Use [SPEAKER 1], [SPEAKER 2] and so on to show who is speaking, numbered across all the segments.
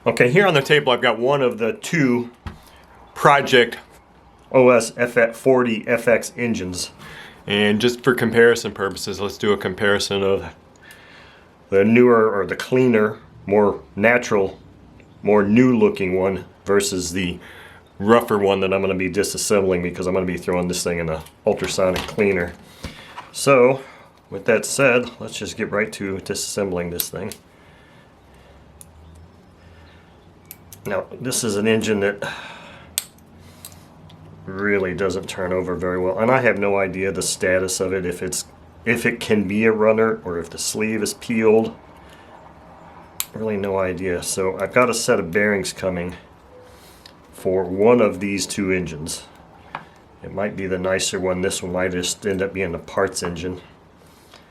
[SPEAKER 1] Okay, here on the table I've got one of the two Project OS FF40 FX engines. And just for comparison purposes, let's do a comparison of the newer or the cleaner, more natural, more new looking one versus the rougher one that I'm going to be disassembling because I'm going to be throwing this thing in an ultrasonic cleaner. So with that said, let's just get right to disassembling this thing. Now this is an engine that really doesn't turn over very well, and I have no idea the status of it, if it can be a runner or if the sleeve is peeled. Really no idea. So I've got a set of bearings coming for one of these two engines. It might be the nicer one. This one might just end up being the parts engine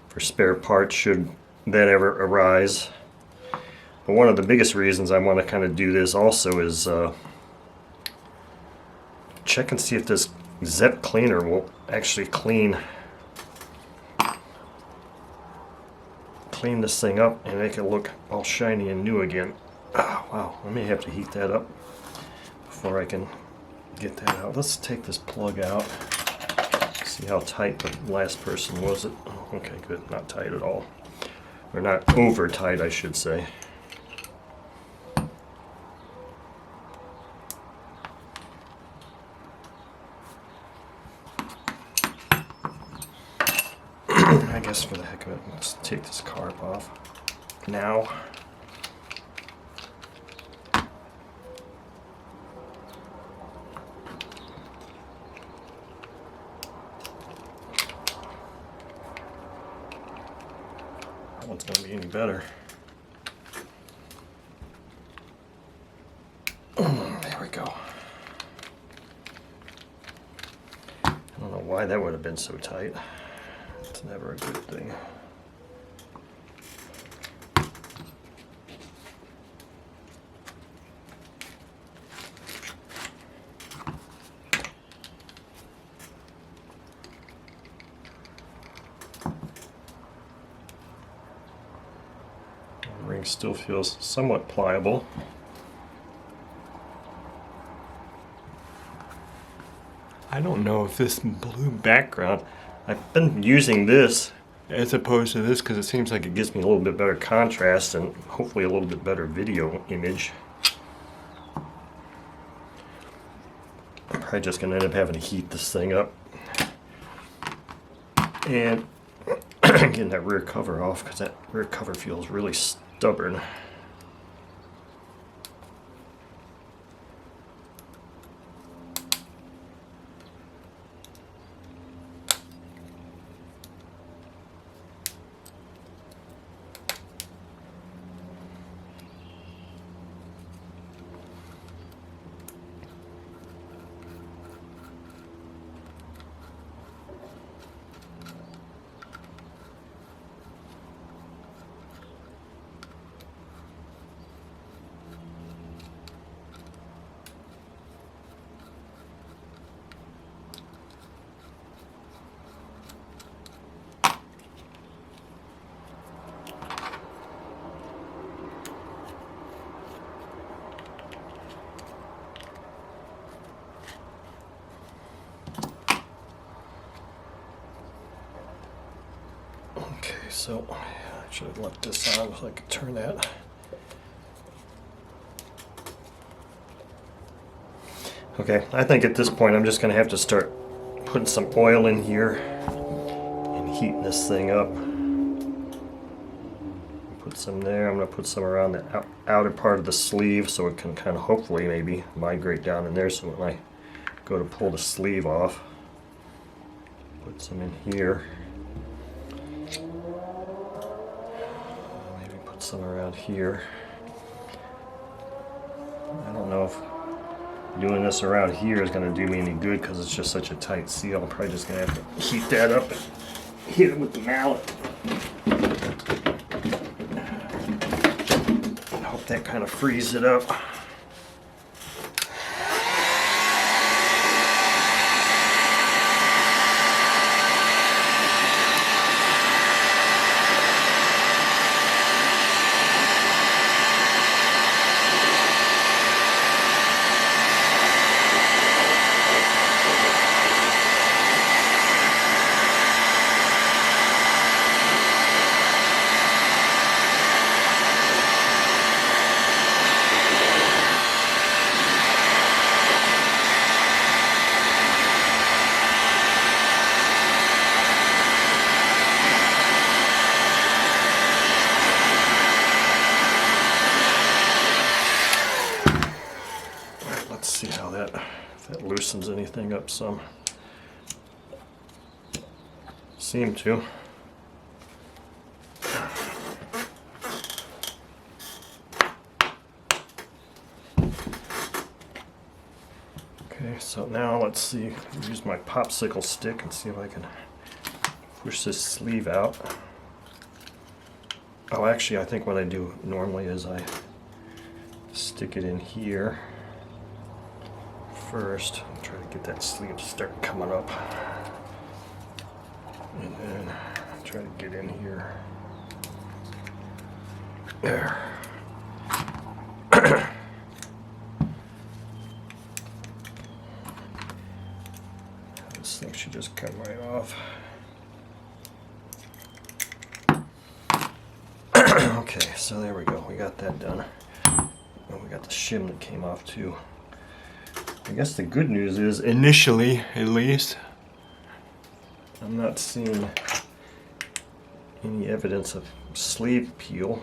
[SPEAKER 1] for spare parts should that ever arise. But one of the biggest reasons I want to kind of do this also is check and see if this ZEP cleaner will actually clean this thing up and make it look all shiny and new again. Oh, wow, I may have to heat that up before I can get that out. Let's take this plug out, see how tight the last person was. It okay, good, not tight at all, or not over tight I should say. I guess for the heck of it, let's take this carb off now. That one's going to be any better. There we go. I don't know why that would have been so tight. It's never a good thing. The ring still feels somewhat pliable. I don't know if this blue background, I've been using this as opposed to this because it seems like it gives me a little bit better contrast and hopefully a little bit better video image. I'm probably just going to end up having to heat this thing up and getting that rear cover off because that rear cover feels really stubborn. So I should have left this on so I could turn that. Okay, I think at this point I'm just going to have to start putting some oil in here and heating this thing up. Put some there. I'm going to put some around the outer part of the sleeve so it can kind of hopefully maybe migrate down in there so when I go to pull the sleeve off. Put some in here. Some around here. I don't know if doing this around here is going to do me any good because it's just such a tight seal. I'm probably just going to have to heat that up and hit it with the mallet. I hope that kind of frees it up. loosens anything up some. Seem to. Okay, so now let's see, use my popsicle stick and see if I can push this sleeve out. Oh, actually, I think what I do normally is I stick it in here first. Try to get that sleeve to start coming up. And then try to get in here. There. This thing should just come right off. Okay, so there we go. We got that done. And we got the shim that came off too. I guess the good news is, initially at least, I'm not seeing any evidence of sleeve peel.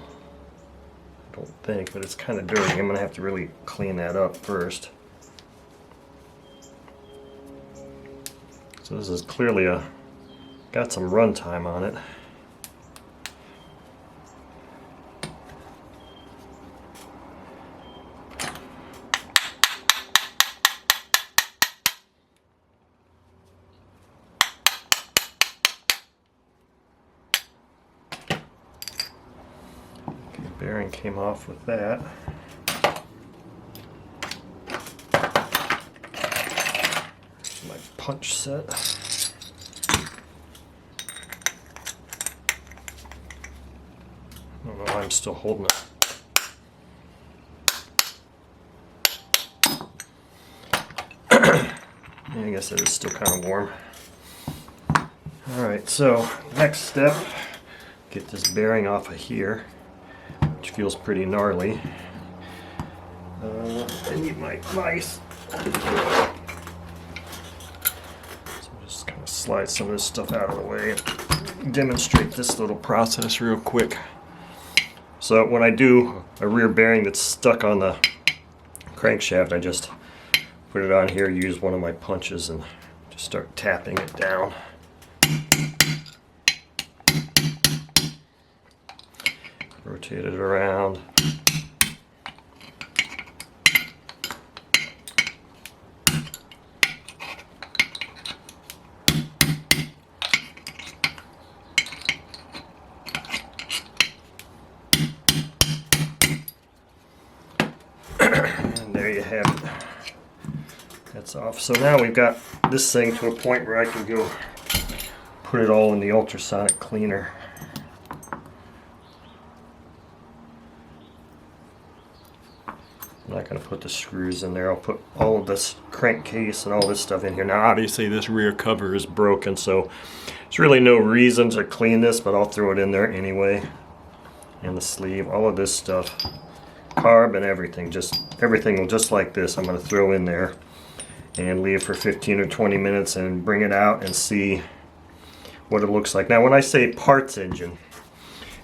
[SPEAKER 1] I don't think, but it's kind of dirty. I'm going to have to really clean that up first. So this is clearly got some run time on it. Bearing came off with that. Here's my punch set. I don't know why I'm still holding it. I guess it is still kind of warm. Alright, so next step, get this bearing off of here, which feels pretty gnarly. I need my vise. So just kind of slide some of this stuff out of the way and demonstrate this little process real quick. So when I do a rear bearing that's stuck on the crankshaft, I just put it on here, use one of my punches, and just start tapping it down. Rotate it around. And there you have it. That's off. So now we've got this thing to a point where I can go put it all in the ultrasonic cleaner. I'm not going to put the screws in there. I'll put all of this crankcase and all this stuff in here. Now obviously this rear cover is broken, so there's really no reason to clean this, but I'll throw it in there anyway. And the sleeve, all of this stuff, carb and everything, just everything just like this I'm going to throw in there and leave for 15 or 20 minutes and bring it out and see what it looks like. Now when I say parts engine,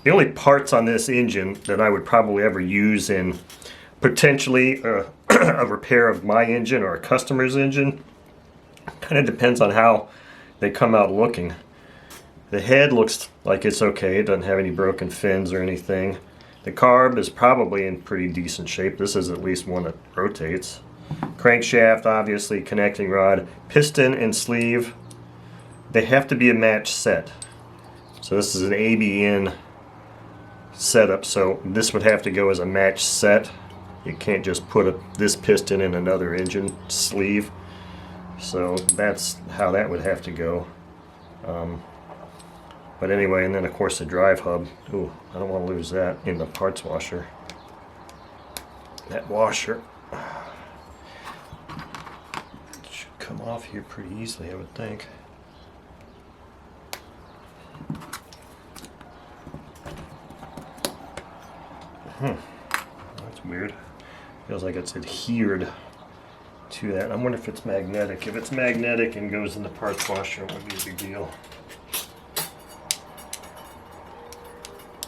[SPEAKER 1] the only parts on this engine that I would probably ever use in potentially a repair of my engine or a customer's engine, kind of depends on how they come out looking. The head looks like it's okay, it doesn't have any broken fins or anything. The carb is probably in pretty decent shape. This is at least one that rotates. Crankshaft, obviously, connecting rod, piston and sleeve, they have to be a match set. So this is an ABN setup, so this would have to go as a match set. You can't just put this piston in another engine sleeve. So that's how that would have to go. But anyway, and then of course the drive hub. Ooh, I don't want to lose that in the parts washer. That washer should come off here pretty easily, I would think. That's weird. Feels like it's adhered to that. I wonder if it's magnetic. If it's magnetic and goes in the parts washer, it would be a big deal.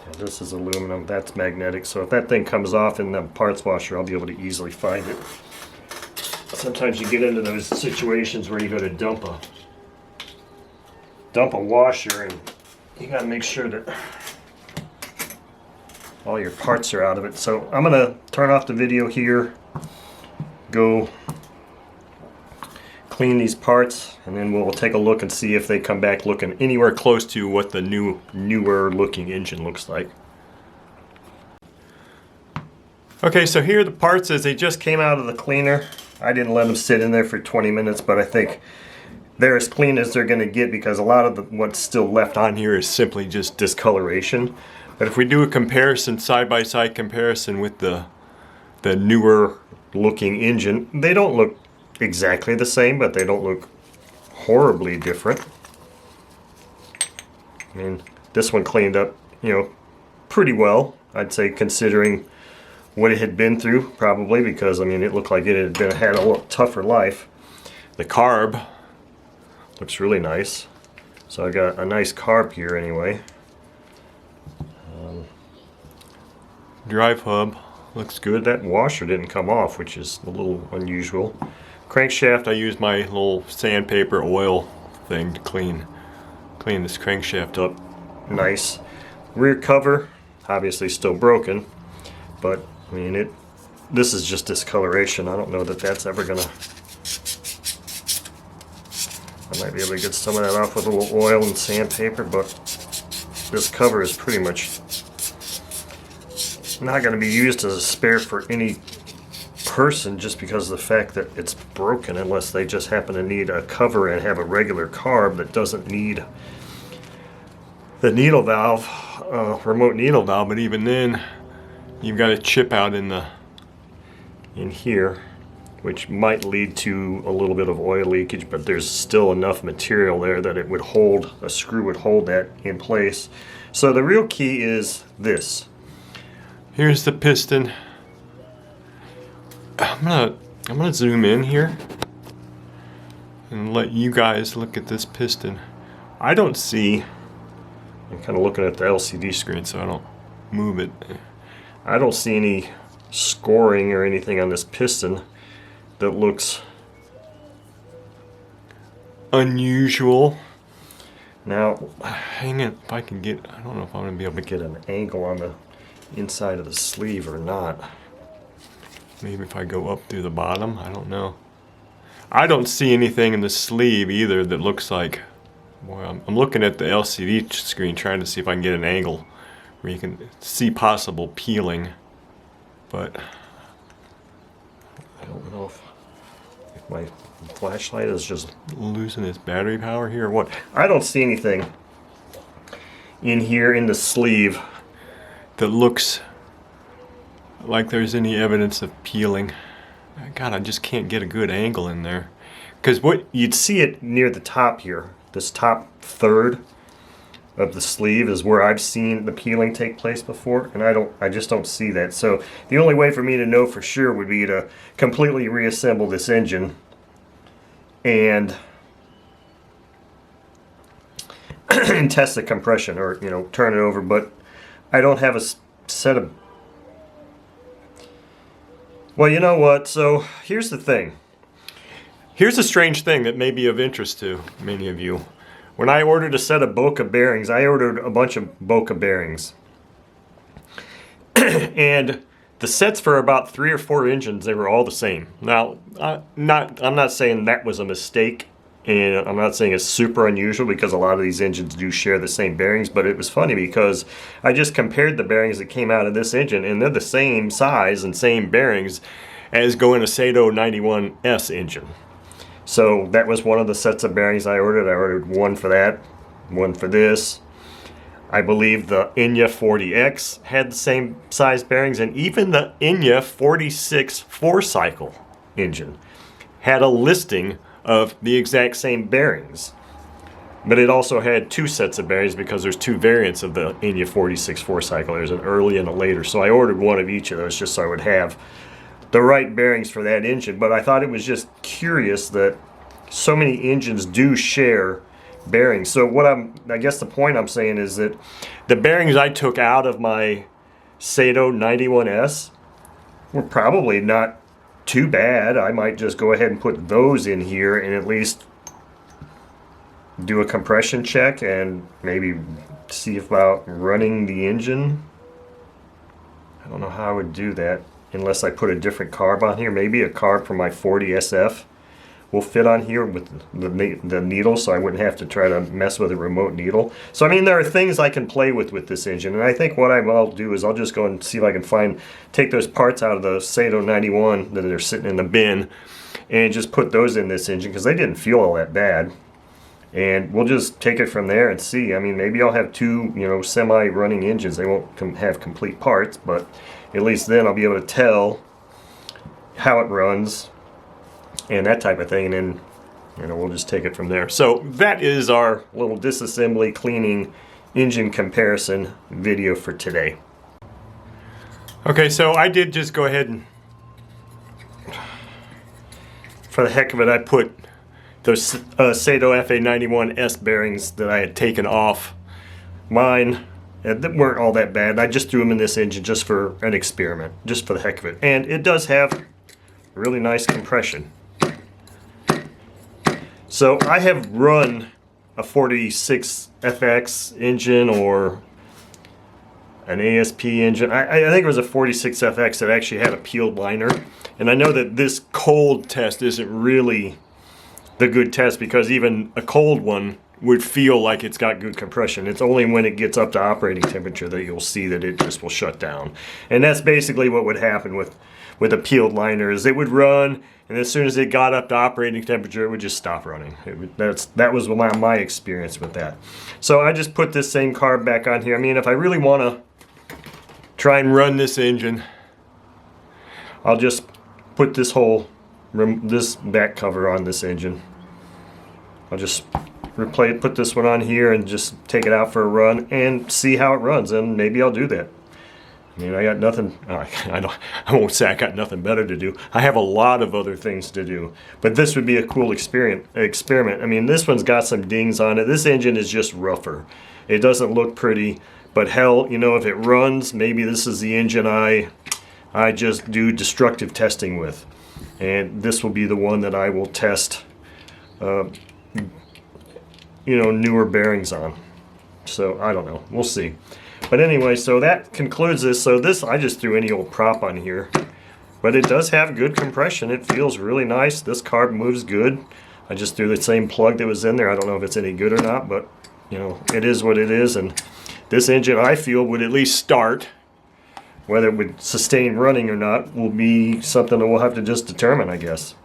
[SPEAKER 1] Yeah, this is aluminum. That's magnetic. So if that thing comes off in the parts washer, I'll be able to easily find it. sometimes you get into those situations where you go to dump a washer, and you gotta make sure that all your parts are out of it. So I'm gonna turn off the video here, go clean these parts, and then we'll take a look and see if they come back looking anywhere close to what the newer looking engine looks like. Okay, so here are the parts as they just came out of the cleaner. I didn't let them sit in there for 20 minutes, but I think they're as clean as they're going to get, because a lot of what's still left on here is simply just discoloration. But if we do a comparison, side-by-side comparison with the newer looking engine, they don't look exactly the same, but they don't look horribly different. I mean, this one cleaned up, you know, pretty well, I'd say, considering what it had been through, probably, because I mean, it looked like it had a little tougher life. The carb looks really nice, so I got a nice carb here anyway. Drive hub looks good. That washer didn't come off, which is a little unusual. Crankshaft, I used my little sandpaper oil thing to clean this crankshaft up nice. Rear cover, obviously still broken, but I mean, this is just discoloration. I don't know that that's ever gonna... I might be able to get some of that off with a little oil and sandpaper, but this cover is pretty much not going to be used as a spare for any person, just because of the fact that it's broken, unless they just happen to need a cover and have a regular carb that doesn't need the needle valve, remote needle valve. But even then, you've got a chip out in here, which might lead to a little bit of oil leakage, but there's still enough material there that it would hold, a screw would hold that in place. So the real key is this. Here's the piston. I'm gonna zoom in here and let you guys look at this piston. I don't see, I'm kind of looking at the LCD screen so I don't move it. I don't see any scoring or anything on this piston that looks unusual. Now, hang it, if I can get, I don't know if I'm going to be able to get an angle on the inside of the sleeve or not. Maybe if I go up through the bottom, I don't know. I don't see anything in the sleeve either that looks like, boy, I'm looking at the LCD screen trying to see if I can get an angle where you can see possible peeling, but I don't know if my flashlight is just losing its battery power here or what. I don't see anything in here in the sleeve that looks like there's any evidence of peeling. God, I just can't get a good angle in there, because what you'd see it near the top here, this top third of the sleeve is where I've seen the peeling take place before, and I just don't see that. So the only way for me to know for sure would be to completely reassemble this engine and and test the compression, or you know, turn it over. But I don't have a set of, well, you know what, so here's the thing. Here's a strange thing that may be of interest to many of you. When I ordered a set of Boca bearings, I ordered a bunch of Boca bearings. And the sets for about 3 or 4 engines, they were all the same. Now, I'm not saying that was a mistake, and I'm not saying it's super unusual, because a lot of these engines do share the same bearings, but it was funny because I just compared the bearings that came out of this engine, and they're the same size and same bearings as go in a Sato 91S engine. So that was one of the sets of bearings I ordered. I ordered one for that, one for this. I believe the Enya 40X had the same size bearings, and even the Enya 46 4-cycle engine had a listing of the exact same bearings. But it also had 2 sets of bearings, because there's 2 variants of the Enya 46 4-cycle. There's an early and a later. So I ordered one of each of those just so I would have the right bearings for that engine. But I thought it was just curious that so many engines do share bearings. So what I guess the point I'm saying is that the bearings I took out of my Sato 91S were probably not too bad. I might just go ahead and put those in here and at least do a compression check and maybe see about running the engine. I don't know how I would do that unless I put a different carb on here. Maybe a carb from my 40 SF will fit on here with the needle, so I wouldn't have to try to mess with a remote needle. So I mean, there are things I can play with this engine, and I think what I'll do is I'll just go and see if I can take those parts out of the Sato 91 that are sitting in the bin and just put those in this engine, because they didn't feel all that bad. And we'll just take it from there and see. I mean, maybe I'll have two, semi-running engines. They won't have complete parts, but at least then I'll be able to tell how it runs and that type of thing, and then we'll just take it from there. So that is our little disassembly cleaning engine comparison video for today. Okay, so I did just go ahead and, for the heck of it, I put those Sato FA91S bearings that I had taken off mine that weren't all that bad. I just threw them in this engine just for an experiment, just for the heck of it. And it does have really nice compression. So I have run a 46FX engine or an ASP engine. I think it was a 46FX that actually had a peeled liner. And I know that this cold test isn't really the good test, because even a cold one would feel like it's got good compression. It's only when it gets up to operating temperature that you'll see that it just will shut down. And that's basically what would happen with a peeled liner, is it would run, and as soon as it got up to operating temperature, it would just stop running. That was my experience with that. So I just put this same carb back on here. I mean, if I really want to try and run this engine, I'll just put this back cover on this engine. I'll just put this one on here and just take it out for a run and see how it runs, and maybe I'll do that. I mean, I got nothing, I won't say I got nothing better to do. I have a lot of other things to do, but this would be a cool experiment. I mean, this one's got some dings on it. This engine is just rougher. It doesn't look pretty, but hell, if it runs, maybe this is the engine I just do destructive testing with. And this will be the one that I will test, newer bearings on. So I don't know, we'll see. But anyway, so that concludes this. So this, I just threw any old prop on here, but it does have good compression. It feels really nice. This carb moves good. I just threw the same plug that was in there. I don't know if it's any good or not, but it is what it is. And this engine, I feel, would at least start. Whether it would sustain running or not will be something that we'll have to just determine, I guess.